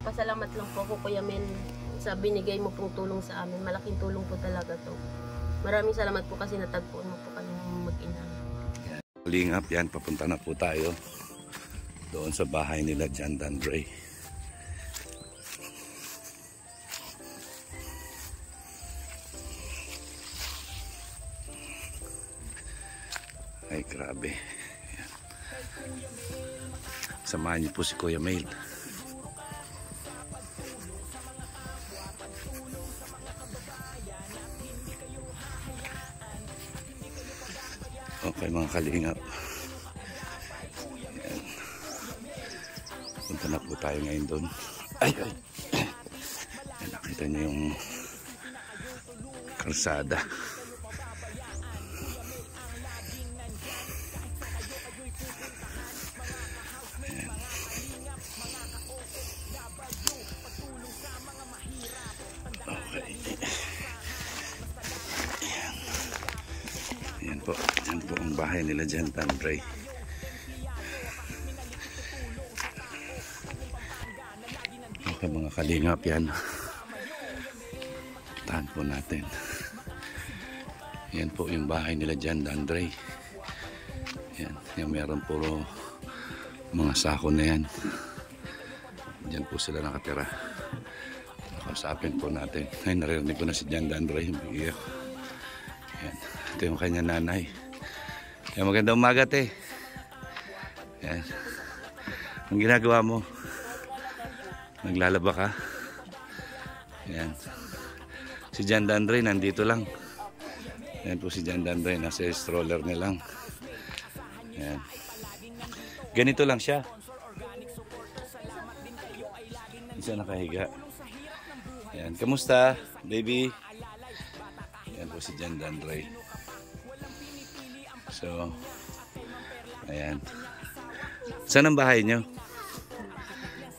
Pasalamat lang po ako, Kuya Men, sa binigay mo pong tulong sa amin. Malaking tulong po talaga to. Maraming salamat po kasi natagpuan mo po kami mag-ina. Kalingap, yan, papunta na po tayo doon sa bahay nila John Dandre. Ay, grabe. Yan. Samahan niyo po si Kuya Mail. Okay mga kalingap. Ayan. Punta na po tayo ngayon doon. Ay. Ayan, nakita niyo yung kalsada. Ayan. Okay. Ayan po. Ayan po ang bahay nila John Dandre. Okay mga kalingap, yan. Tahan po natin. Yan po yung bahay nila John Dandre. Yan. Yung meron puro mga sako na yan. Diyan po sila nakatira. Kausapin po natin. Ay, naririnig ko na si John Dandre. Yan. Ito yung kanya nanay. Yan, magandang umaga, te. Yan. Ang ginagawa mo? Naglalaba ka? Yan. Si John Dandre nandito lang. Yan po si John Dandre. Nasa stroller niya lang. Yan. Ganito lang siya. Isa nakahiga. Yan. Kamusta, baby? Yan po si John Dandre. So, ayan. Saan ang bahay nyo?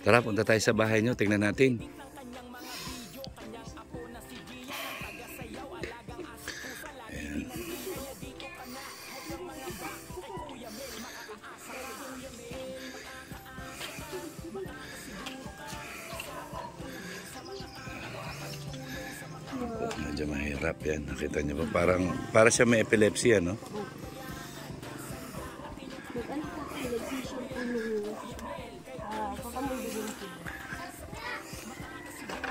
Tara, punta tayo sa bahay nyo. Tingnan natin. Ayan. Medyo mahirap yan. Nakita nyo ba? Para siya may epilepsy, ano?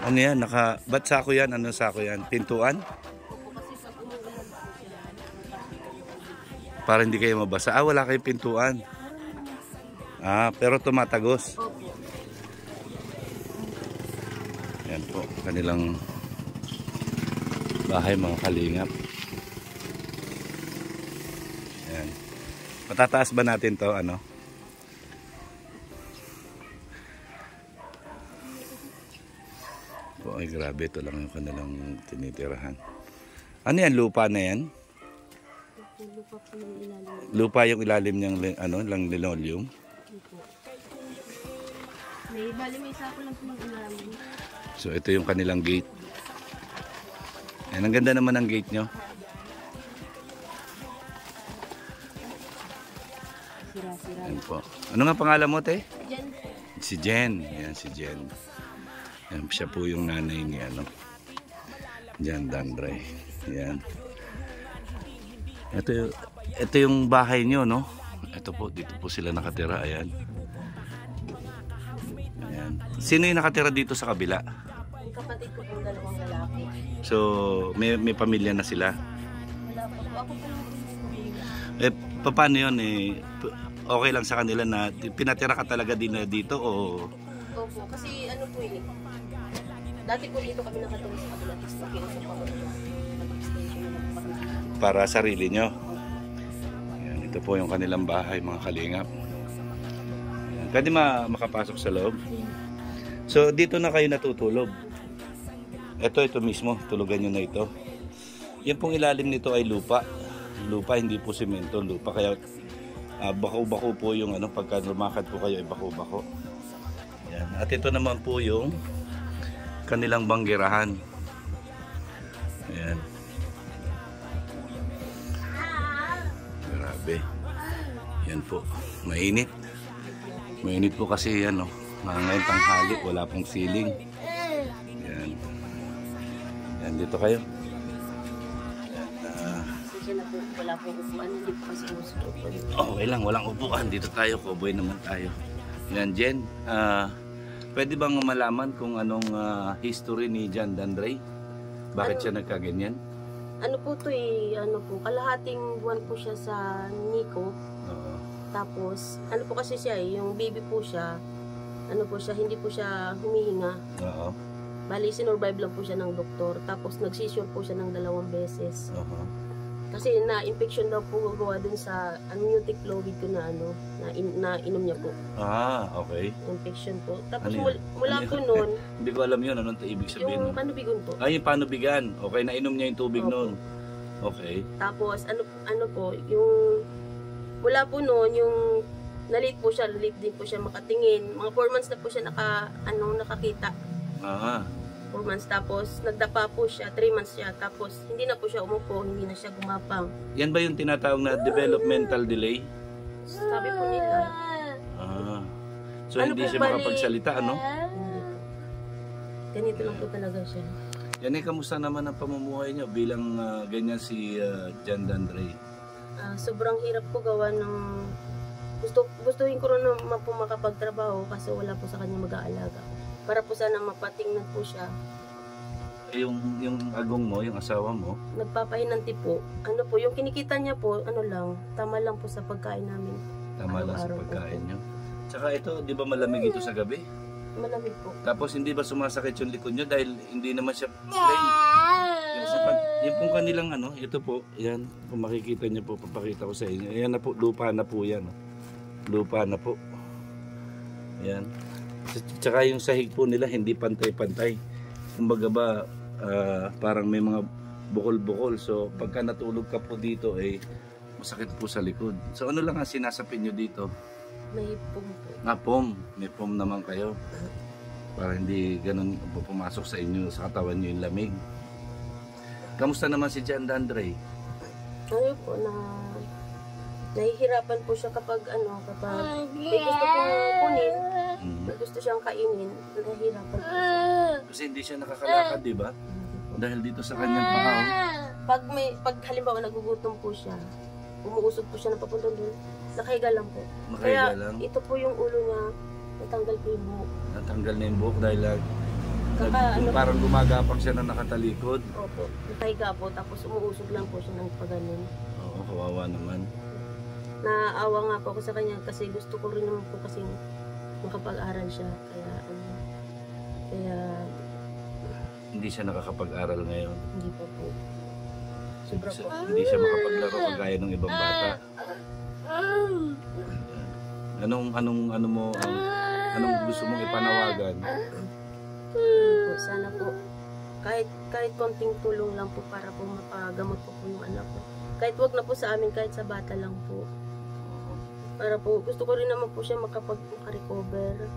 Ano yan? Ba't sako yan? Ano sako yan? Pintuan? Para hindi kayo mabasa. Ah, wala kayong pintuan. Ah, pero tumatagos. Yan po. Kanilang bahay mga kalingap. Yan. Matataas ba natin to? Ano? Ay, grabe, ito lang yung kanilang tinitirahan. Ano yan? Lupa na yan? Lupa po yung ilalim. Lupa yung ilalim niyang lang linoleum? May sako lang po ng ilalim. So, ito yung kanilang gate. Ayan, ang ganda naman ang gate nyo. Sira-sira. Ayan po. Ano nga pangalan mo, te? Jen. Si Jen. Ayan, si Jen. Ayan, siya po yung nanay ni John Dandre. Ayan. Ito yung bahay nyo, no? Ito po, dito po sila nakatira. Ayan. Ayan. Sino yung nakatira dito sa kabila? Kapatid ko po dalawang lalaki. So, may pamilya na sila. Wala po. Ako po lang. Paano yun? Okay lang sa kanila na pinatira ka talaga din na dito o... Opo, kasi ano po eh. Dati po dito kami nakatulong sa kabila. Tapos nakiusap ako dito. Para sarili nyo. Ayan, ito po yung kanilang bahay, mga kalingap. Ayan, pwede makapasok sa loob. So, dito na kayo natutulog. Ito mismo. Tulugan nyo na ito. Yan pong ilalim nito ay lupa. Lupa, hindi po simento. Lupa, kaya bako-bako po yung pagka lumakad po kayo ay bako-bako. Ayan. At ito naman po yung kanilang banggirahan. Ayan. Grabe. Yan po. Mainit. Mainit po kasi Ngayong tanghali, wala pong ceiling. Yan. Yan, dito kayo. Kasi na po, wala pong upuan, hindi po kasi gusto po. Okay lang, walang upuan. Dito tayo, cowboy naman tayo. Yan, Jen. Pwede bang malaman kung anong history ni John Dandre? Bakit siya nagkaganyan? Ano po to kalahating buwan po siya sa Nico. Oo. Tapos, ano po kasi siya yung baby po siya, hindi po siya humihinga. Oo. Bali, sinurvive lang po siya ng doktor. Tapos, nagsisure po siya ng 2 beses. Oo. Kasi na-infection daw po gawa dun sa amniotic fluid ko na na inom niya po. Ah, okay. Infection po. Tapos, Ano yun? mula Ano po yun? noon, Hindi ko alam yun. Anong ibig sabihin yung nun? panubigon po. Ay, yung panubigan. Okay, nainom niya yung tubig Opo. noon. Okay. Tapos, ano po, yung mula po noon, yung na-late din po siya makatingin. Mga 4 months na po siya nakakita. Ah, 4 months. Tapos, nagdapa po siya. 3 months siya. Tapos, hindi na po siya umupo. Hindi na siya gumapang. yan ba yung tinatawag na developmental delay? Sabi po nila. Ah. So, Ano hindi po, siya bali- makapagsalita, ano? Ganito lang po talaga siya. Yan eh, kamusta naman ang pamumuhay niyo bilang ganyan si John Dandre? Sobrang hirap po gawa ng... Gustuhin ko rin naman po makapagtrabaho kasi wala po sa kanya mag-aalaga. Para po sana mapatingnan po siya. Eh, yung agong mo, yung asawa mo, Nagpapahinanti po. Ano po, yung kinikita niya po, tama lang po sa pagkain namin. tama lang sa Araw-araw pagkain po. niyo. Tsaka ito, di ba malamig ito sa gabi? Malamig po. Tapos hindi ba sumasakit yung likod niyo dahil hindi naman siya plain? Yung pong kanilang ito po, yan, kung makikita niyo po, papakita ko sa inyo. Ayan na po, lupa na po yan. Lupa na po. Ayan. Tsaka yung sahig po nila, hindi pantay-pantay. Kumbaga ba, parang may mga bukol-bukol. So, pagka natulog ka po dito, masakit po sa likod. So, ano lang ang sinasapin nyo dito? May pum po. Pom. May pom naman kayo. Para hindi ganun pumasok sa inyo, sa katawan nyo yung lamig. Kamusta naman si John Dandre? Ano po, nahihirapan po siya kapag may gusto pong kunin, may gusto siyang kainin, nahihirapan po siya. Kasi hindi siya nakakalakad, di ba? Dahil dito sa kanyang paa. Pag halimbawa nagugutom po siya, umuusog po siya na papunta doon, nakahiga lang po. Nakahiga Kaya lang. ito po yung ulo niya, natanggal po yung buhok. Natanggal na yung buhok dahil Ano po? parang gumagapang siya na nakatalikod. Opo, nakahiga po, tapos umuusog lang po siya ng paganon. Oo, kawawa naman. Naawa nga po ako sa kanya kasi gusto ko rin naman po kasi makapag-aral siya. Kaya Hindi siya nakakapag-aral ngayon. hindi pa po. Sobra po. Hindi siya makapaglaro kagaya ng ibang bata. Anong gusto mong ipanawagan? Ano po, sana po kahit konting tulong lang po para po mapagamot po yung anak ko. Kahit wag na po sa amin, kahit sa bata lang po. Para po, gusto ko rin naman po siya maka-recover.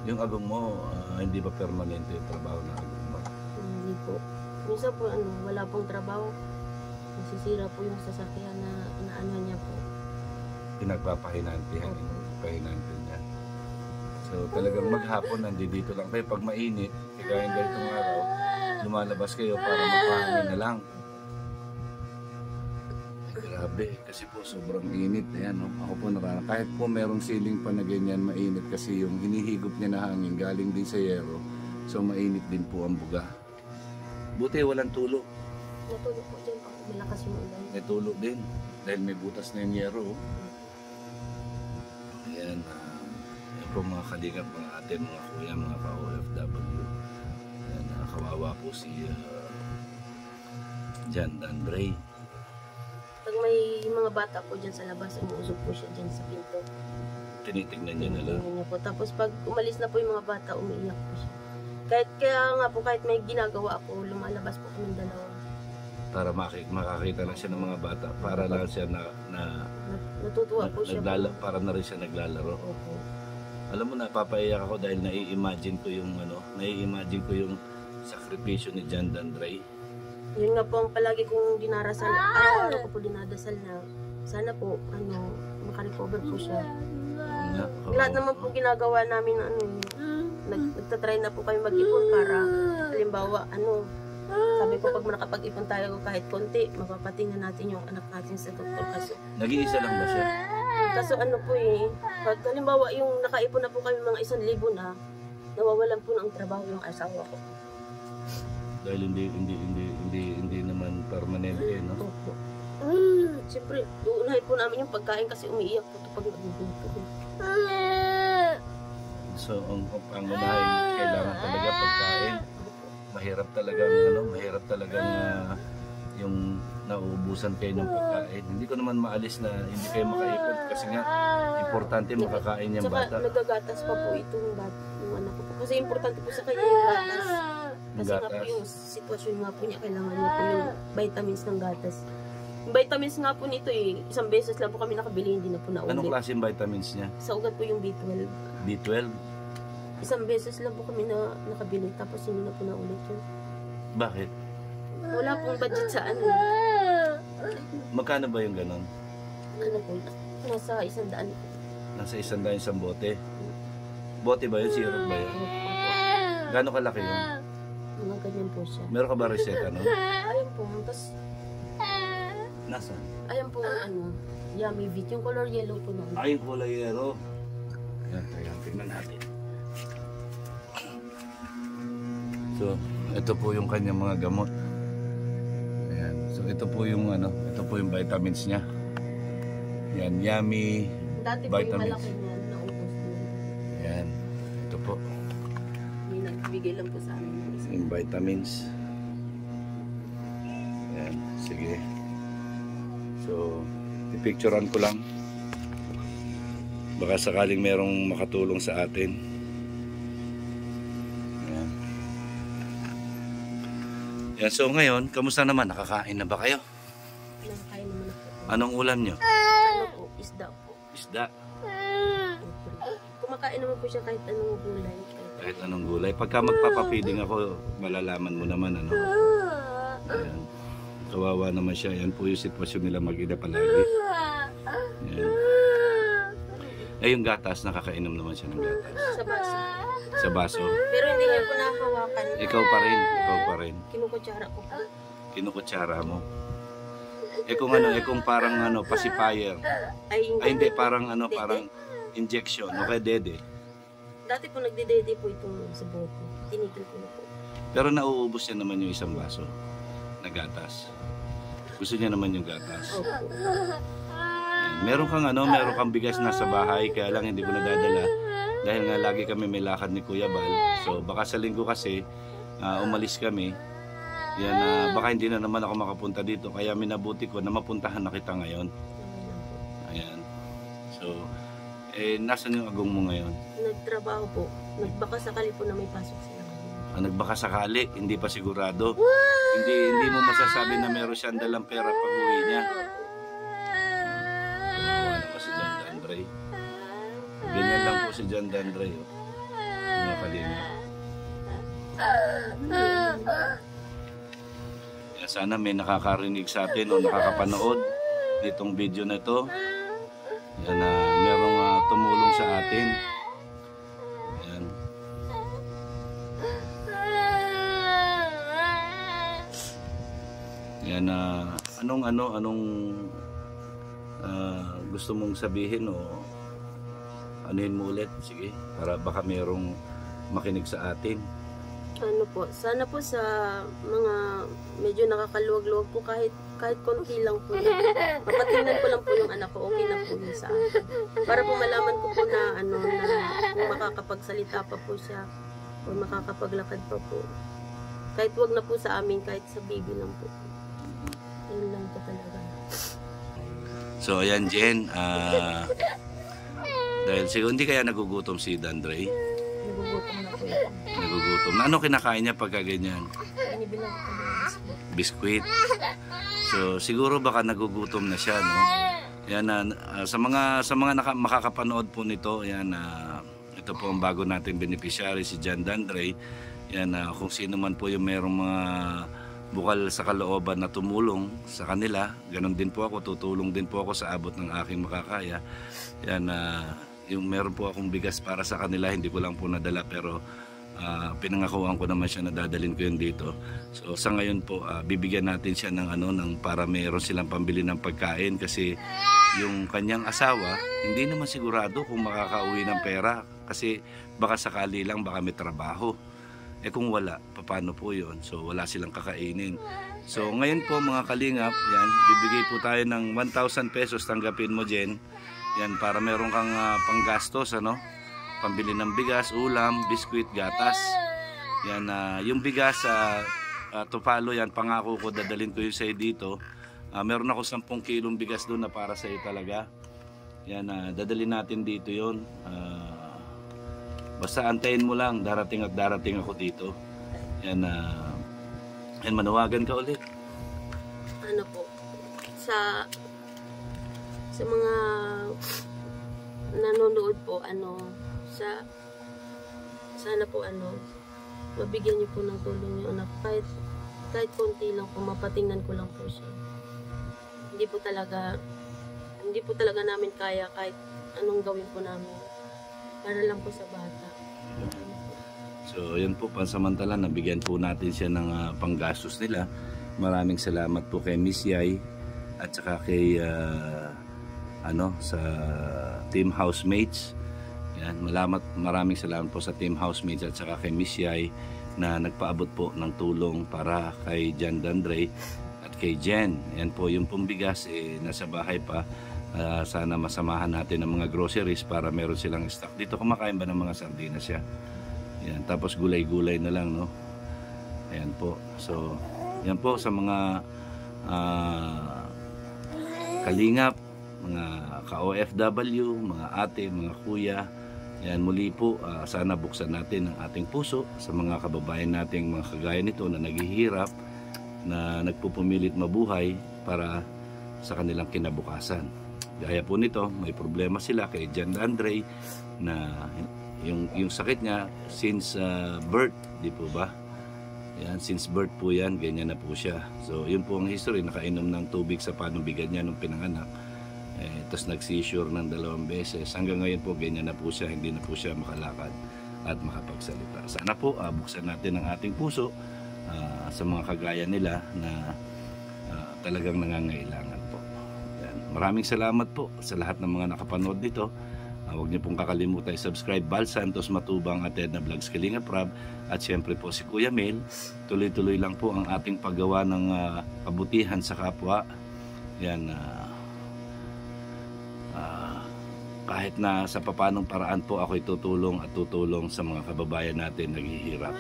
Yung agong mo, hindi ba permanente yung trabaho na agong mo? Hindi po. Minsan po, wala pong trabaho. Nasisira po yung sasakyan na inaano niya po. Pinagpapahinantihan yung pahinante niya. So talagang maghapon nandito lang kayo. Pag mainit, kaya ganitong araw, lumalabas kayo para magpahangin na lang. Grabe, kasi po sobrang init. Ayan, no? Ako po naranasan. Kahit po merong ceiling pa na ganyan, mainit kasi yung hinihigop niya na hangin galing din sa yero. So mainit din po ang buga. Buti walang tulo. Natulog po dyan po. Malakas yung ulan. May tulo din. Dahil may butas na yung yero. Ayan. Ayan po mga kalingap, mga ate, mga kuya, mga ka-OFW. Ayan, kawawa po si John Dandre. Pag may mga bata po dyan sa labas, umuusog po siya dyan sa pinto. Tinitignan niya na lang. Tingnan niya po. Tapos pag umalis na po yung mga bata, umiiyak po siya. Kaya nga po, kahit may ginagawa ako, lumalabas po kami dalawa. Para makakita lang siya ng mga bata. Para lang siya Natutuwa po siya. para na rin siya naglalaro. Opo. Alam mo, napapaiyak ako dahil nai-imagine ko yung sakripisyo ni John Dandre. Yun nga po ang palagi kong dinarasal. Araw-araw ko po dinadasal na sana po, makarecover po siya. Nga, Lahat naman po ginagawa namin nagtatry na po kami mag-ipon para halimbawa sabi ko pag nakapag-ipon tayo kahit konti, mapapatingnan natin yung anak natin sa doktor. Kaso Nag-iisa lang ba siya? pag halimbawa yung nakaipon na po kami mga 1,000 na, nawawalan po ng trabaho yung asawa ko. Dahil hindi naman permanente, no? Opo. Siyempre, uunahin po namin yung pagkain kasi umiiyak po ito pag nagugutom. So, ang pangunahin, kailangan talaga pagkain. Mahirap talagang yung nauubusan kayo ng pagkain. Hindi ko naman maalis na hindi kayo makaipon kasi nga, importante makakain yung bata. Tsaka nagagatas pa po itong yung anak ko po. Kasi importante po sa kanya yung gatas. Kasi nga po yung sitwasyon nga po niya, kailangan niya po yung vitamins ng gatas. Yung vitamins nga po nito isang beses lang po kami nakabili, hindi na po naulit. Anong klaseng vitamins niya? Sa ugat po yung B12. B12? Isang beses lang po kami nakabili, tapos hindi na po naulit yun. Bakit? Wala pong budget sa Magkano ba yung ganon? Nasa 100 po. Nasa 100 isang bote? Bote ba yun? Syrup ba yun? Gano'ng kalaki yun? Mga ganyan po siya. Meron ka ba reseta nun? Ayun po, tapos Nasaan? ayun po Yummy Vit. Yung color yellow po na. Ay, yung kulay yellow. Ayan, tingnan natin. So, ito po yung kanyang mga gamot. Ayan. So, ito po yung vitamins niya. Ayan, Yummy Dati po yung vitamins. malaki niyan, naubos po. Ayan. Ito po. May nagbigay lang po sa amin. Yung vitamins. Ayan, sige. So, ipicturean ko lang. Baka sakaling merong makatulong sa atin. Ayan. Ayan, so ngayon, kamusta naman? Nakakain na ba kayo? Nakakain naman ako. Anong ulam nyo? Po, isda po. Isda. Kumakain naman po siya kahit anong gulay. Kahit anong gulay. Pagka magpapapiding ako, malalaman mo naman ano. Ayan. Kawawa naman siya. Yan po yung sitwasyon nila mag-ina palagi. Ayan. Eh yung gatas, nakakainom naman siya ng gatas. Sa baso. Sa baso. Pero hindi niya po nakahawakan. Ikaw pa rin. Kinukutsara ko po. Kinukutsara mo. Kung parang pacifier. Ay Hindi, parang injection. Okay, dede. Dati po nagdedede po itong sa bote. Tinigil ko na po. Pero nauubos niya naman yung isang baso na gatas. Gusto niya naman yung gatas. Opo. Meron kang bigas na sa bahay, kaya lang hindi ko nadadala. Dahil nga lagi kami may lakad ni Kuya Bal. So baka sa linggo kasi, umalis kami. Yan, baka hindi na naman ako makapunta dito. Kaya minabuti ko na mapuntahan na kita ngayon. Ayan. So, nasan yung agong mo ngayon? Nagtrabaho po. Nagbaka sakali po na may pasok sila. Nagbaka sakali, hindi pa sigurado. Hindi mo masasabi na meron siyang dalang pera pag uwi niya. Wala pa si John Dandre. Ganyan lang po si John Dandre. Mga kalinga. Sana may nakakarinig sa atin o nakakapanood nitong video na ito. Yan, merong tumulong sa atin. Yan. Yan, anong gusto mong sabihin o anuhin mo ulit? Sige, para baka merong makinig sa atin. Sana po sa mga medyo nakakaluwag-luwag po kahit konti lang po. Mapatingnan ko lang po yung anak ko, okay na po yun sa akin. Para po malaman ko po na kung makakapagsalita pa po siya o makakapaglakad pa po. Kahit wag na po sa amin, kahit sa baby lang po. Ayun lang po talaga. So ayan Jen, dahil siguro hindi kaya nagugutom si Dandre. Nagugutom na po yun. Nagugutom. Ano kinakain niya pagka ganyan? Inibilang ko ng Biskuit. So siguro baka nagugutom na siya, no? Yan, sa mga makakapanood po nito, yan, ito po ang bago nating beneficiary, si John Dandre. Yan, kung sino man po yung merong mga bukal sa kalooban na tumulong sa kanila, ganun din po ako, tutulong din po ako sa abot ng aking makakaya. Yan, yung meron po akong bigas para sa kanila, hindi ko lang po nadala, pero pinangakuan ko naman siya na dadalhin ko yun dito. So sa ngayon po, bibigyan natin siya ng ng para meron silang pambili ng pagkain, kasi yung kanyang asawa hindi naman sigurado kung makakauwi ng pera, kasi baka sakali lang, baka may trabaho. Kung wala, paano po yun? So wala silang kakainin. So ngayon po mga kalingap, yan, bibigay po tayo ng 1,000 pesos, tanggapin mo Jen, yan, para meron kang panggastos, pambili ng bigas, ulam, biskwit, gatas. Yan, yung bigas, tupalo yan, pangako ko, dadalhin ko yung sa'yo dito. Meron ako 10 kilong bigas doon na para sa'yo talaga. Yan, dadalhin natin dito yon. Basta antayin mo lang, darating at darating ako dito. Yan, yan, manawagan ka ulit. Ano po, sa mga nanonood po, sana po mabigyan niyo po ng tulong yung anak, kahit konti lang po, mapatingnan ko lang po siya. Hindi po talaga namin kaya kahit anong gawin po namin para lang po sa bata. So yan po, pansamantala nabigyan po natin siya ng panggastos nila. Maraming salamat po kay Miss Yay at saka kay sa team housemates. Yan, maraming salamat po sa team housemates at saka kay Miss Yay na nagpaabot po ng tulong para kay John Dandre at kay Jen. Yan po yung pumbigas, nasa bahay pa. Sana masamahan natin ng mga groceries para meron silang stock. Dito kumakain ba ng mga sardinas siya? Yan, tapos gulay-gulay na lang, no? Ayan po. So, yan po sa mga kalingap, mga ka-OFW, mga ate, mga kuya. Yan, muli po, sana buksan natin ang ating puso sa mga kababayan nating mga kagaya nito na naghihirap, na nagpupumilit mabuhay para sa kanilang kinabukasan. Gaya po nito, may problema sila kay John Dandre na yung sakit niya since birth, di po ba? Yan, since birth po yan, ganyan na po siya. So, yun po ang history, nakainom ng tubig sa panubigan niya nung pinanganak. Tapos nag-seizure ng 2 beses. Hanggang ngayon po, ganyan na po siya, hindi na po siya makalakad at makapagsalita. Sana po, buksan natin ang ating puso sa mga kagaya nila na talagang nangangailangan po. Yan. Maraming salamat po sa lahat ng mga nakapanood nito. Huwag niyo pong kakalimutan i-subscribe Bal Santos Matubang at Edna Vlogs Kalingap Rab, at siyempre po si Kuya Mel. Tuloy-tuloy lang po ang ating paggawa ng kabutihan sa kapwa. Yan, kahit na sa papanong paraan po ako'y tutulong sa mga kababayan natin naghihirap.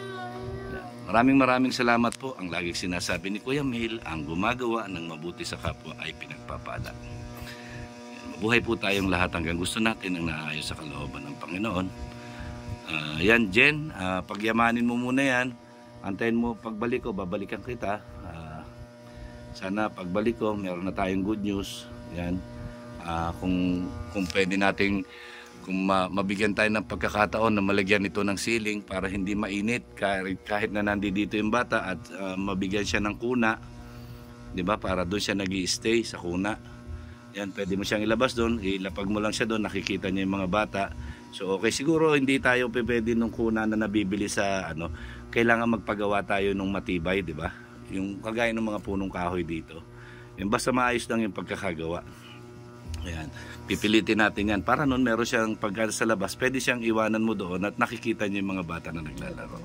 Yan. Maraming salamat po. Ang laging sinasabi ni Kuya Mel, ang gumagawa ng mabuti sa kapwa ay pinagpapala. Buhay po tayong lahat hanggang gusto natin ang naayos sa kalooban ng Panginoon. Yan Jen, pagyamanin mo muna yan. Antayin mo pagbalik ko, babalikan kita. Sana pagbalik ko, meron na tayong good news. Yan. Kung pwede nating, kung mabigyan tayo ng pagkakataon na malagyan ito ng ceiling para hindi mainit kahit na nandito yung bata, at mabigyan siya ng kuna, di ba, para doon siya nag-i-stay sa kuna. Yan, pwede mo siyang ilabas doon, ilapag mo lang siya doon, nakikita niya yung mga bata. So okay, siguro hindi tayo pwede nung kuna na nabibili sa kailangan magpagawa tayo nung matibay, di ba? Yung kagaya ng mga punong kahoy dito. Yung basta maayos lang yung pagkakagawa. Ayan, pipilitin natin yan para noon meron siyang pagka sa labas, pwede siyang iwanan mo doon at nakikita niya yung mga bata na naglalaro.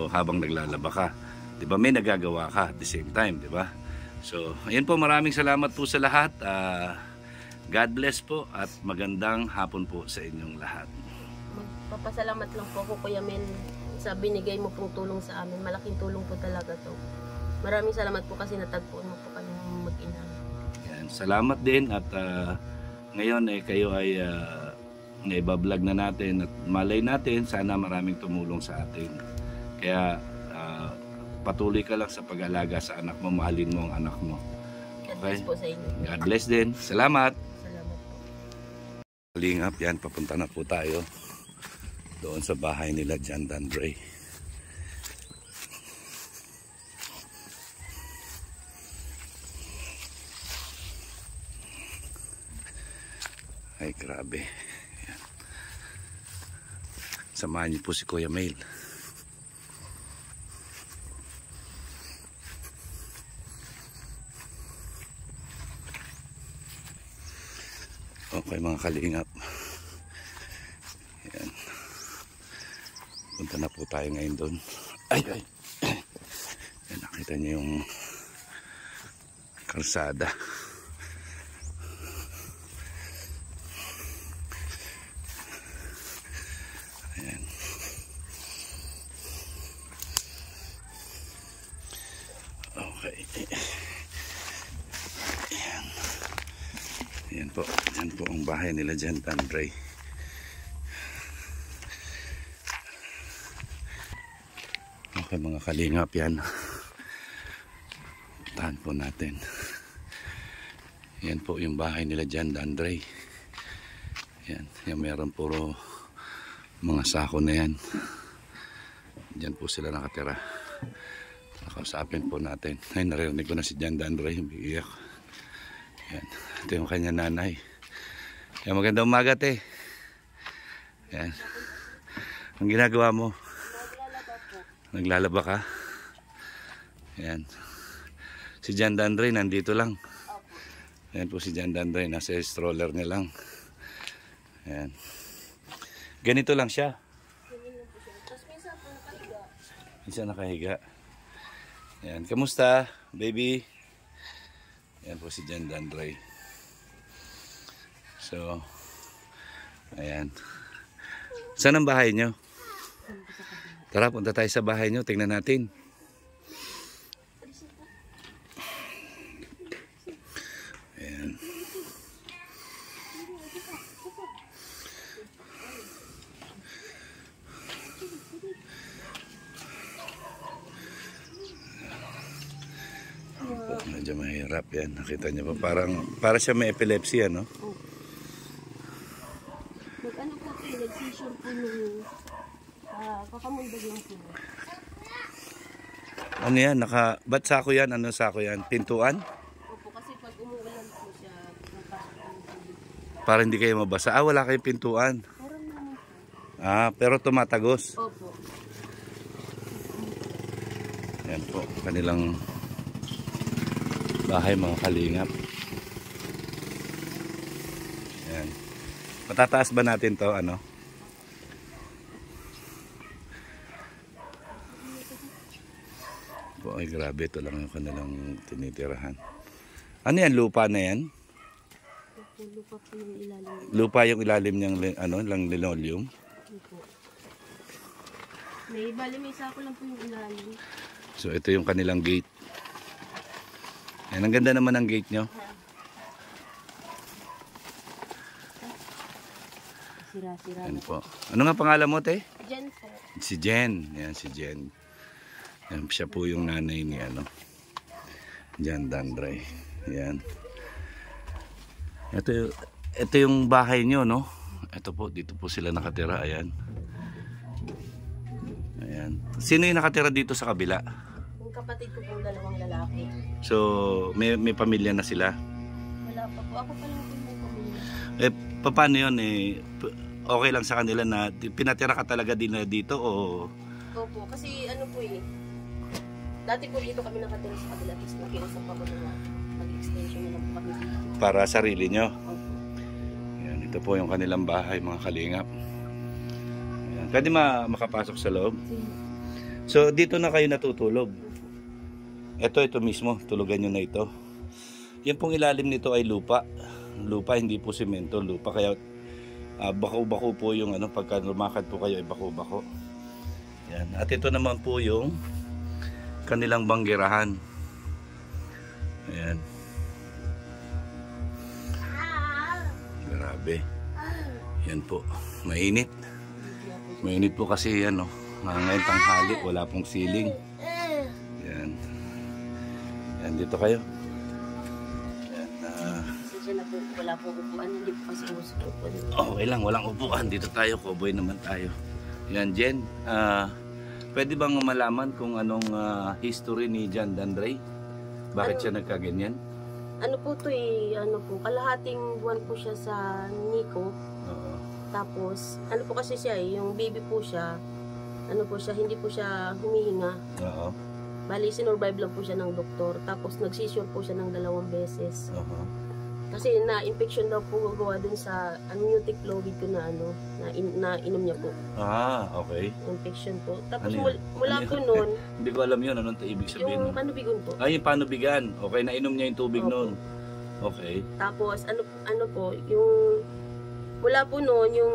Habang naglalaba ka, di ba, may nagagawa ka at the same time, di ba? So, ayun po, maraming salamat po sa lahat. God bless po at magandang hapon po sa inyong lahat. Magpapasalamat lang po ako, Kuya Mel, sa binigay mo pong tulong sa amin. Malaking tulong po talaga to. Maraming salamat po kasi natagpuan mo po kanyang mag-ina. Yan, salamat din at ngayon kayo ay naibablog na natin at malay natin, sana maraming tumulong sa atin. Kaya patuloy ka lang sa pag-alaga sa anak mo, mahalin mo ang anak mo. God bless po sa inyo. God bless din. Salamat. Salamat po. Kalingap, yan, papunta na po tayo doon sa bahay nila John Dandre. Ay, grabe. samahan niyo po si Kuya Mail. Okay mga kalingap. Ayan. Punta na po tayo ngayon doon. Ay. Ayan, nakita niyo yung kalsada. Ayan. Okay. Ayan. Ayan po. Ayan po ang bahay nila dyan, Tanray. Okay mga kalingap, yan. Puntahan po natin. Yan po yung bahay nila dyan, Tanray. Yan. Yan meron puro mga sako na yan. Diyan po sila nakatira. Nakausapin po natin. Ay, naririnig ko na si Jan Tanray. Umiiyak. Yan. Ito yung kanya nanay. Yan, magandang umaga, te. Yan. Ang ginagawa mo? Naglalaba ka? Yan. Si Jan Tanray nandito lang. Yan po si Jan Tanray. Nasa stroller niya lang. Yan. Ganito lang siya. Minsan nakahiga. Yan. Kamusta, baby? Yan po si Jan Tanray. So, ayan. Saan ang bahay nyo? Tara, punta tayo sa bahay nyo. Tingnan natin. Ayan. Medyo mahirap yan. Nakita niyo pa para siya may epilepsy, ano? Mag-ano po kayo, nag-seizure po nung kakamundag lang po. Ano yan? Ba't sako yan? Ano sako yan? Pintuan? Opo, kasi pag umuulan po siya, napasok po yung tubig. Para hindi kayo mabasa. Ah, wala kayong pintuan. Meron naman po. Ah, pero tumatagos. Opo. Yan po, kanilang bahay mga kalingap. Yan. Matataas ba natin to, ano? Po, ay grabe, ito lang yung kanilang tinitirahan. Ano yan, lupa na yan? Opo, lupa po yung ilalim. Lupa yung ilalim niyang lang linoleum. Opo. May sako lang po yung ilalim. So ito yung kanilang gate. Yan, ang ganda naman ng gate nyo. Sira-sira. Yan po. Ano nga pangalan mo, te? Jen po. Si Jen. Yan, si Jen. Yan, siya po yung nanay ni Jan Tanray. Yan. Ito yung bahay nyo, no? Ito po, dito po sila nakatira. Ayan. Ayan. Sino yung nakatira dito sa kabila? Yung kapatid ko pong dalawang lalaki. So, may pamilya na sila. Wala pa po. Ako pa lang po may pamilya. Eh, paano yun okay lang sa kanila na pinatira ka talaga din na dito o? Opo, kasi ano po dati po dito kami nakatira sa kabila. Tapos nakiusap ako na mag-extension na lang po kami dito. Para sarili nyo? Opo. Yan, ito po yung kanilang bahay mga kalingap. Yan. Pwede makapasok sa loob? So, dito na kayo natutulog? Ito mismo, tulugan nyo na ito. Yan pong ilalim nito ay lupa. Lupa, hindi po semento, lupa. Kaya bako-bako po yung pagka lumakad po kayo ay bako-bako. Yan. At ito naman po yung kanilang banggirahan. Ayan. Grabe. Yan po. Mainit. Mainit po kasi ngayon tanghali, wala pong ceiling. Yan. Yan, dito kayo. Yan. Sasya na po, wala po upuan. Hindi po kasi uso po. Okay lang, walang upuan. Dito tayo, cowboy naman tayo. Yan, Jen. Pwede bang malaman kung anong history ni Jan Tanray? Bakit siya nagkaganyan? Ano po to kalahating buwan po siya sa Nico. Oo. Tapos, ano po kasi siya yung baby po siya, ano po siya, hindi po siya humihinga. Oo. Bali, sinurvive lang po siya ng doktor. Tapos, nagsisure po siya ng 2 beses. Oo. Kasi na-infection daw po gawa dun sa amniotic fluid ko na na inom niya po. Ah, okay. Infection po. Tapos, Ano yun? mula Ano po yun? nun, Hindi ko alam yun. Anong ibig sabihin yung nun? panubigon po. Ay, yung panubigan. Okay, nainom niya yung tubig Opo. nun. Okay. Tapos, ano po, yung mula po noon, yung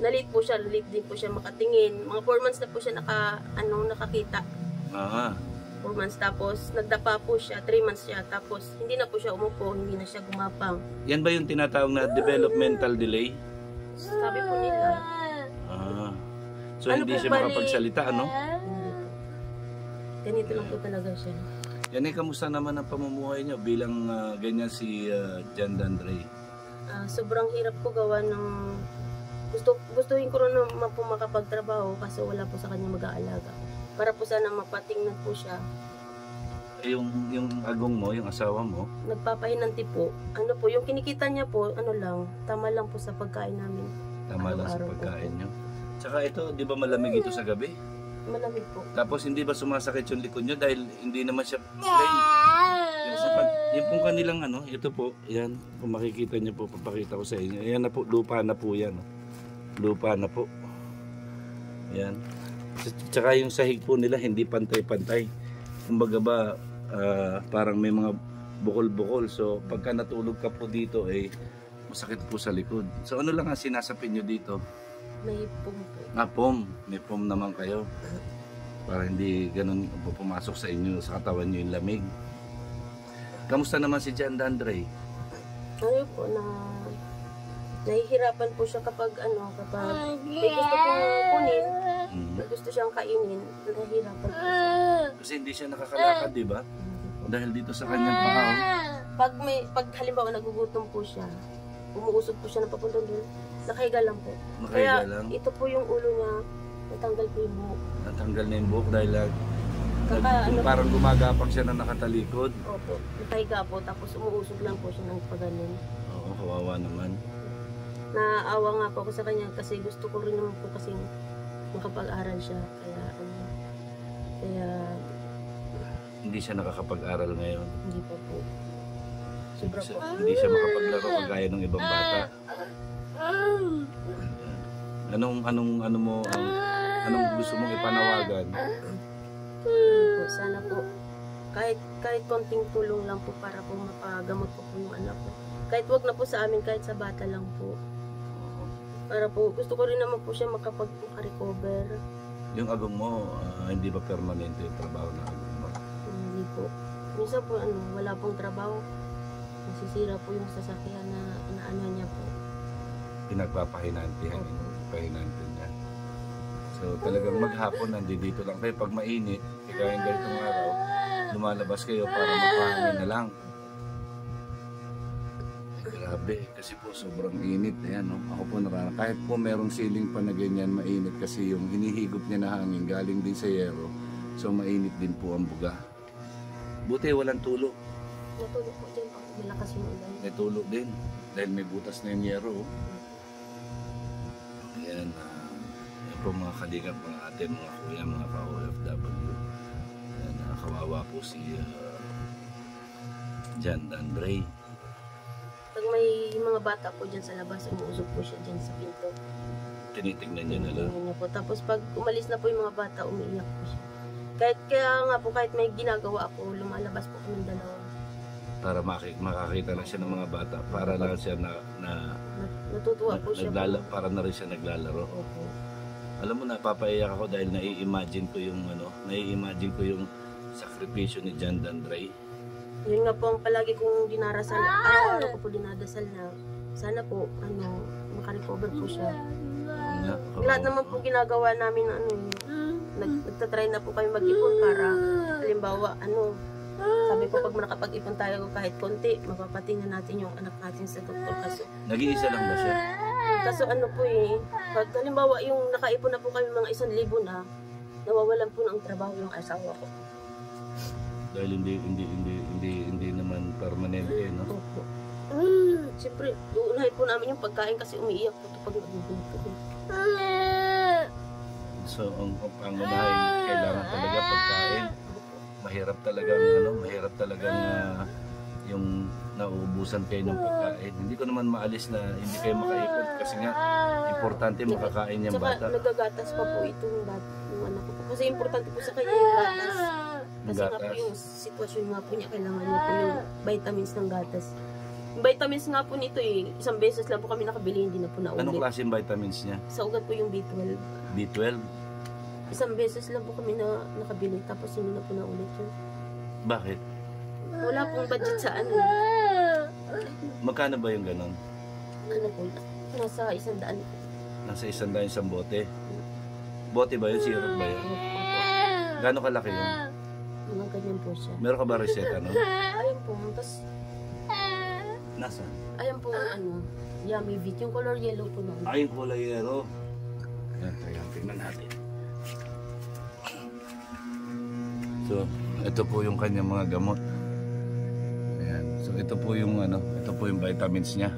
na-late po siya, late din po siya makatingin. Mga 4 months na po siya nakakita. Ah, 4 months, tapos nagdapa po siya, 3 months siya, tapos hindi na po siya umupo, hindi na siya gumapang. yan ba yung tinatawag na developmental delay? Sabi po nila, Ah. So, Ano hindi po, siya bali- makapagsalita, ano? hindi po. Ganito lang po talaga siya. Yan eh, kamusta naman ang pamumuhay niyo bilang ganyan si John Dandre? Sobrang hirap po gawa ng gustuhin ko rin naman po makapagtrabaho kasi wala po sa kanya mag-aalaga. Para po sana mapatingnan po siya. Eh, yung agong mo, yung asawa mo, Nagpapahinanti po. Ano po, yung kinikita niya po, ano lang, tama lang po sa pagkain namin. tama lang sa Araw-araw po. pagkain niyo. Tsaka ito, di ba malamig ito sa gabi? Malamig po. Tapos hindi ba sumasakit yung likod niyo dahil hindi naman siya plain? Yung pong kanilang ano, ito po, yan, kung makikita niyo po, papakita ko sa inyo. Yan na po, lupa na po yan. Lupa na po. Yan. Tsaka yung sahig po nila, hindi pantay-pantay. Kumbaga ba, parang may mga bukol-bukol. So, pagka natulog ka po dito, eh, masakit po sa likod. So, ano lang ang sinasapin nyo dito? May pum po. Pom. May pom naman kayo. Para hindi ganun pumasok sa inyo, sa katawan nyo yung lamig. Kamusta naman si John Dandre? Ano po, nahihirapan po siya kapag may gusto pong kunin, may gusto siyang kainin, nahihirapan po siya. Kasi hindi siya nakakalakad, di ba? Dahil dito sa kanyang paa. Pag halimbawa nagugutom po siya, umuusog po siya na papunta doon, nakahiga lang po. Nakahiga Kaya lang. ito po yung ulo niya, natanggal po yung buhok. Natanggal na yung buhok dahil Ano po? parang gumagapang siya na nakatalikod. Opo, nakahiga po, tapos umuusog lang po siya ng paganon. Oo, kawawa naman. Naawa nga po ako sa kanya kasi gusto ko rin naman po kasi makapag-aral siya. Kaya Hindi siya nakakapag-aral ngayon. hindi pa po. Sobra po. Hindi siya makapaglaro kagaya ng ibang bata. Anong gusto mong ipanawagan? Ano po, sana po kahit konting tulong lang po para po mapagamot po yung anak ko. Kahit wag na po sa amin, kahit sa bata lang po. Para po, gusto ko rin naman po siya maka-recover. Yung agong mo, hindi ba permanente yung trabaho na agong mo? Hindi po. Minsan po, wala pong trabaho. Nasisira po yung sasakyan na inaano niya po. Pinagpapahinantihan pahinantin niya. So talagang maghapon nandito lang kayo. Pag mainit, kaya ganitong araw, lumalabas kayo para magpahangin na lang. Grabe, kasi po sobrang init. Ayan, no? Ako po naranasan. Kahit po merong ceiling pa na ganyan, mainit kasi yung hinihigop niya na hangin galing din sa yero. So mainit din po ang buga. Buti walang tulo. Natulog po dyan pag malakas yung ulan. May tulo din. Dahil may butas na yung yero. Ayan, yan po mga kalingap, mga ate, mga kuya, mga ka-OFW. Ayan, kawawa po si John Dandre. Pag may mga bata po dyan sa labas, umuusog po siya dyan sa pinto. Tinitignan niya na lang. Tingnan niya po. Tapos pag umalis na po yung mga bata, umiiyak po siya. Kaya nga po, kahit may ginagawa ako, lumalabas po kami dalawa. Para makakita lang siya ng mga bata. Para lang siya Natutuwa po siya. para na rin siya naglalaro. Opo. Alam mo, napapaiyak ako dahil nai-imagine ko yung sakripisyo ni John Dandre. Yun nga po ang palagi kong dinarasal. Araw-araw ko po dinadasal na sana po, makarecover po siya. Lahat naman po ginagawa namin na nagtatry na po kami mag-ipon para halimbawa, sabi ko pag nakapag-ipon tayo kahit konti, mapapatingnan natin yung anak natin sa doktor. Nag-iisa lang ba siya? Kaso pag halimbawa yung nakaipon na po kami mga 1,000 na, nawawalan po ng trabaho yung asawa ko. Dahil hindi naman permanente, no? Opo. Siyempre, uunahin po namin yung pagkain kasi umiiyak po ito pag nagugutom. So, ang pangunahin, kailangan talaga pagkain. Mahirap talagang yung nauubusan kayo ng pagkain. Hindi ko naman maalis na hindi kayo makaipon kasi nga, importante makakain yung bata. Tsaka nagagatas pa po itong anak ko po. Kasi importante po sa kanya yung gatas. Kasi nga po yung sitwasyon nga po niya, kailangan niya po yung vitamins ng gatas. Yung vitamins nga po nito isang beses lang po kami nakabili, hindi na po naulit. Anong klaseng vitamins niya? Sa ugat po yung B12. B12? Isang beses lang po kami nakabili, tapos hindi na po naulit yun. Bakit? Wala pong budget sa ano. Magkano ba yung ganon? Ano po, nasa 100 po. Nasa 100 isang bote? Bote ba yun? Syrup ba yun? Gano'ng kalaki yun? Mga ganyan po siya. Meron ka ba reseta nun? Ayun po, tapos Nasa? ayun po Yummy Vit. Yung color yellow po na. Ay, yung kulay yero. Ayan, tingnan natin. So, ito po yung kanyang mga gamot. Ayan. So, ito po yung vitamins niya.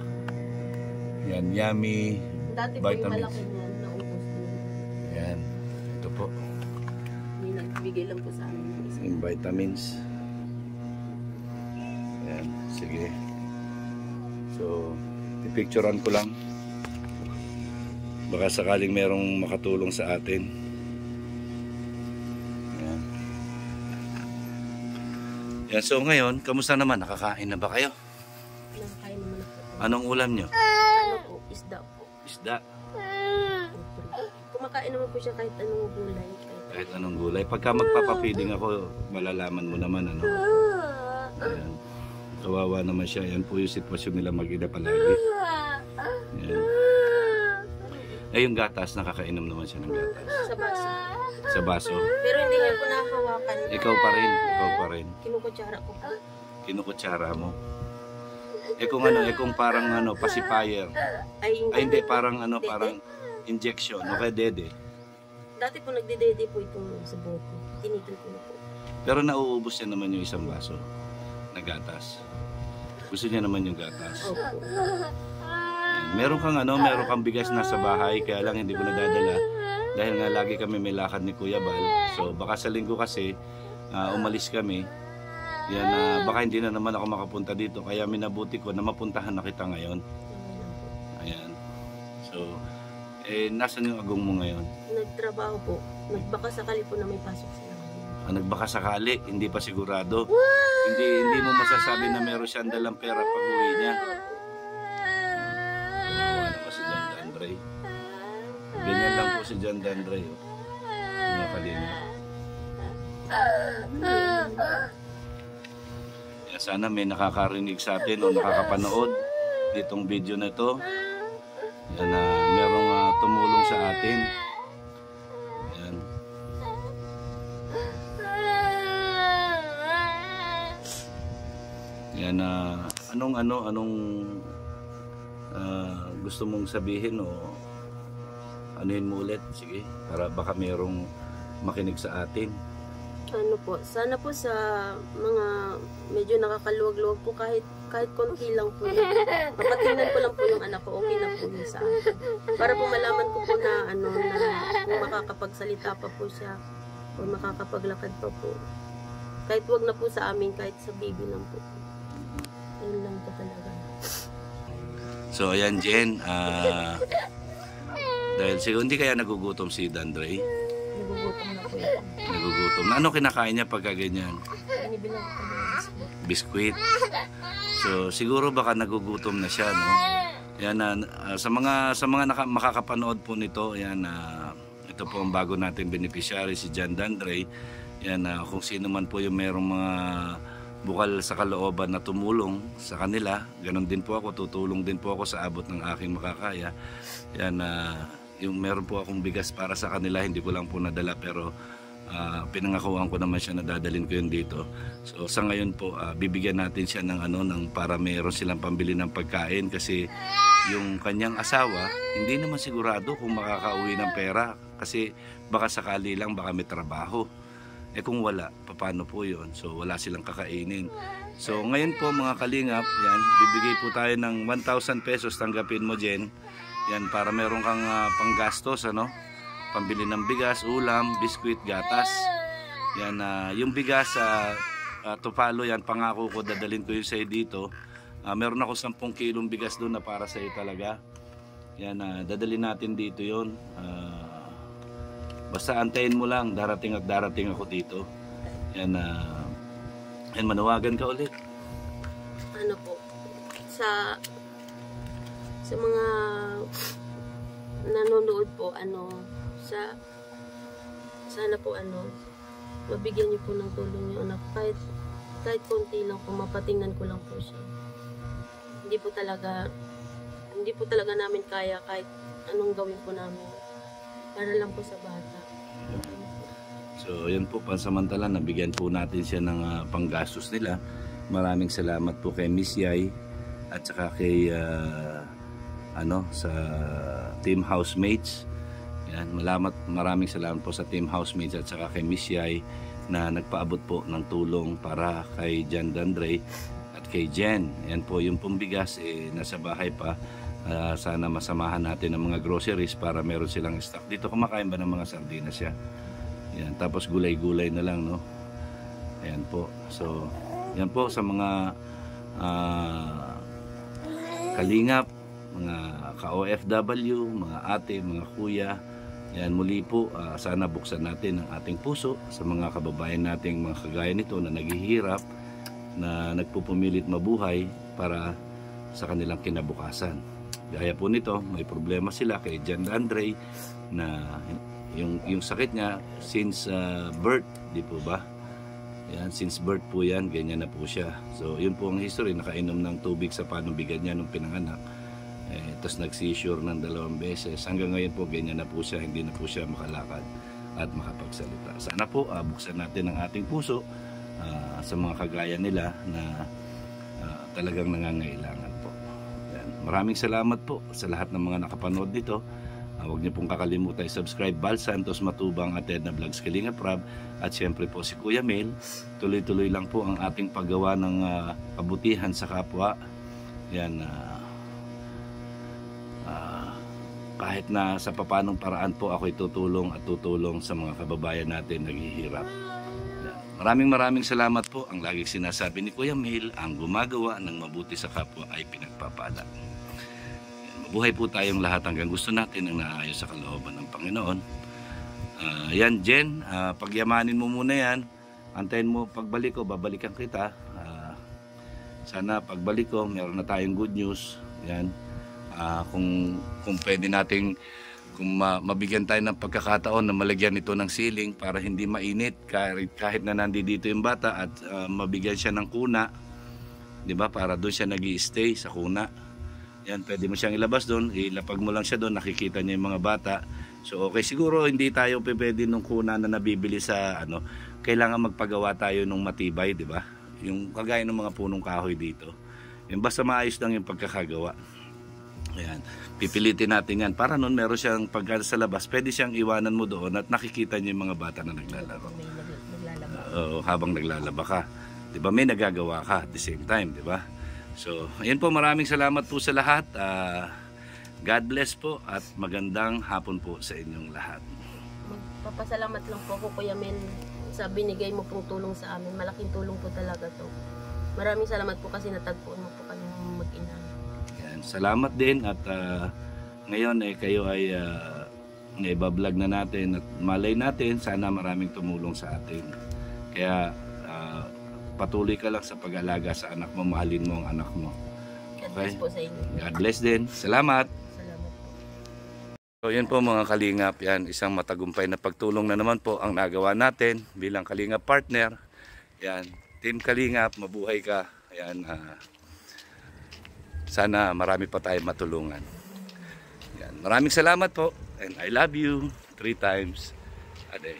Ayan, Yummy Dati po yung vitamins. malaki niyan, naubos po. Ayan. Ito po. May nagbigay lang po sa amin. Yung vitamins. Ayan, sige. So, pipicturean ko lang. Baka sakaling merong makatulong sa atin. Ayan. Ayan, so ngayon, kamusta naman? Nakakain na ba kayo? Nakakain naman po. Anong ulam nyo? Ano po, isda po. Isda. Kumakain naman po siya kahit anong gulay. Kahit anong gulay. Pagka magpapapiding ako, malalaman mo naman ano. Ayan. Kawawa naman siya. Yan po yung sitwasyon nila mag-ina palagi. Ayan. Eh yung gatas, nakakainom naman siya ng gatas. Sa baso. Sa baso. Pero hindi niya po nakahawakan. Ikaw pa rin. Kinukutsara ko po. Kinukutsara mo. Kung parang pacifier. Ay Hindi, parang injection. Okay, dede. Dati po nagdedede po itong sa bote. Tinitol ko na po. Pero nauubos niya naman yung isang baso na gatas. Gusto niya naman yung gatas. Opo. Meron kang bigas na sa bahay, kaya lang hindi ko nadadala dahil nga lagi kami may lakad ni Kuya Bal. So baka sa linggo kasi umalis kami. Yan, baka hindi na naman ako makapunta dito, kaya minabuti ko na mapuntahan na kita ngayon. Ayan. So, nasan yung agong mo ngayon? Nagtrabaho po. Nagbaka sakali po na may pasok sila. Nagbaka sakali, hindi pa sigurado. Hindi mo masasabi na meron siyang dalang pera pag uwi niya. Wala naman si John Dandre. Ganyan lang po si John Dandre. Mga kalina. Sana may nakakarinig sa atin o nakakapanood ditong video na ito. Yan, merong tumulong sa atin. Yan. Yan, anong gusto mong sabihin o anuhin mo ulit? Sige, para baka merong makinig sa atin. Ano po, sana po sa mga medyo nakakaluwag-luwag po kahit konti lang po yun. Mapatingnan ko lang po yung anak ko, okay lang po yun sa akin. Para po malaman ko po na kung makakapagsalita pa po siya o makakapaglakad pa po. Kahit wag na po sa amin, kahit sa baby lang po. Ayun lang po talaga. So ayan Jen, dahil siguro hindi kaya nagugutom si Dandre. Nagugutom na po yun. Nagugutom. Ano kinakain niya pagka ganyan? Inibilang ko ng Biskuit. So siguro baka nagugutom na siya, no? Yan, sa mga makakapanood po nito, yan, ito po ang bago nating beneficiary, si John Dandre. Yan, kung sino man po yung merong mga bukal sa kalooban na tumulong sa kanila, ganun din po ako, tutulong din po ako sa abot ng aking makakaya. Yan, yung meron po akong bigas para sa kanila, hindi ko lang po nadala, pero pinangakuan ko naman siya na dadalhin ko yun dito. So sa ngayon po, bibigyan natin siya ng para meron silang pambili ng pagkain, kasi yung kanyang asawa hindi naman sigurado kung makakauwi ng pera, kasi baka sakali lang baka may trabaho. kung wala, paano po yun? So wala silang kakainin. So ngayon po mga kalingap, yan, bibigay po tayo ng 1,000 pesos, tanggapin mo Jen. Yan, para meron kang panggastos, ano? Pambili ng bigas, ulam, biskwit, gatas. Yan, yung bigas, tupalo yan, pangako ko, dadalhin ko yun sa'yo dito. Meron ako 10 kilong bigas doon na para sa'yo talaga. Yan, dadalhin natin dito yun. Basta antayin mo lang, darating at darating ako dito. Yan, manawagan ka ulit. Ano po, sa mga nanonood po, sana po mabigyan niyo po ng tulong yung anak, kahit konti lang po, mapatingnan ko lang po siya. Hindi po talaga namin kaya kahit anong gawin po namin para lang po sa bata. So yan po, pansamantala nabigyan po natin siya ng panggastos nila. Maraming salamat po kay Miss Yay at saka kay sa team housemates. Yan, maraming salamat po sa team housemates at saka kay Miss Yay na nagpaabot po ng tulong para kay Jan Dandre at kay Jen. Yan po yung pumbigas, nasa bahay pa. Sana masamahan natin ang mga groceries para meron silang stock. Dito kumakain ba ng mga sardinas siya? Yan, tapos gulay-gulay na lang, no? Ayan po. So, yan po sa mga kalingap, mga ka-OFW, mga ate, mga kuya. Yan, muli po, sana buksan natin ang ating puso sa mga kababayan nating mga kagaya nito na naghihirap, na nagpupumilit mabuhay para sa kanilang kinabukasan. Gaya po nito, may problema sila kay Jan Andre na yung sakit niya since birth, di po ba? Yan, since birth po yan, ganyan na po siya. So, yun po ang history, nakainom ng tubig sa panubigan niya nung pinanganak. Tapos nag-seizure ng 2 beses. Hanggang ngayon po, ganyan na po siya, hindi na po siya makalakad at makapagsalita. Sana po, buksan natin ang ating puso sa mga kagaya nila na talagang nangangailangan po. Yan. Maraming salamat po sa lahat ng mga nakapanood dito. Huwag niyo pong kakalimutan i-subscribe Bal Santos Matubang at Edna Vlogs Kalingap Rab, at syempre po si Kuya Mel. Tuloy-tuloy lang po ang ating paggawa ng kabutihan sa kapwa. Yan, kahit na sa papanong paraan po ako tutulong sa mga kababayan natin naghihirap. Yan. Maraming salamat po. Ang laging sinasabi ni Kuya Mel, ang gumagawa ng mabuti sa kapwa ay pinagpapala. Mabuhay po tayong lahat hanggang gusto natin ang naayos sa kalooban ng Panginoon. Yan Jen, pagyamanin mo muna yan. Antayin mo pagbalik ko, babalikan kita. Sana pagbalik ko, meron na tayong good news. Yan. Kung pwede nating, kung mabigyan tayo ng pagkakataon na malagyan ito ng ceiling para hindi mainit kahit na nandito yung bata, at mabigyan siya ng kuna, di ba, para doon siya nag-i-stay sa kuna. Yan, pwede mo siyang ilabas doon, ilapag mo lang siya doon, nakikita niya yung mga bata. So okay, siguro hindi tayo pwede nung kuna na nabibili sa kailangan magpagawa tayo nung matibay, di ba? Yung kagaya ng mga punong kahoy dito. Yung basta maayos lang yung pagkakagawa. Ayan, pipilitin natin yan para noon meron siyang pagka sa labas, pwede siyang iwanan mo doon at nakikita niya yung mga bata na naglalaro. Habang naglalaba ka, 'di ba? May nagagawa ka at the same time, 'di ba? So, ayun po, maraming salamat po sa lahat. God bless po at magandang hapon po sa inyong lahat. Magpapasalamat lang po ako, Kuya Mel, sa binigay mo pong tulong sa amin. Malaking tulong po talaga 'to. Maraming salamat po kasi natagpuan mo po kami mag-ina. Salamat din at ngayon kayo ay naibablog na natin at malay natin sana maraming tumulong sa atin. Kaya patuloy ka lang sa pag-alaga sa anak mo, mahalin mo ang anak mo. God bless po sa inyo. God bless din. Salamat. Salamat po. So yan po mga kalingap, yan isang matagumpay na pagtulong na naman po ang nagawa natin bilang kalingap partner. Yan, Team Kalingap, mabuhay ka. Yan, sana marami pa tayong matulungan. Yan. Maraming salamat po and I love you 3 times a day.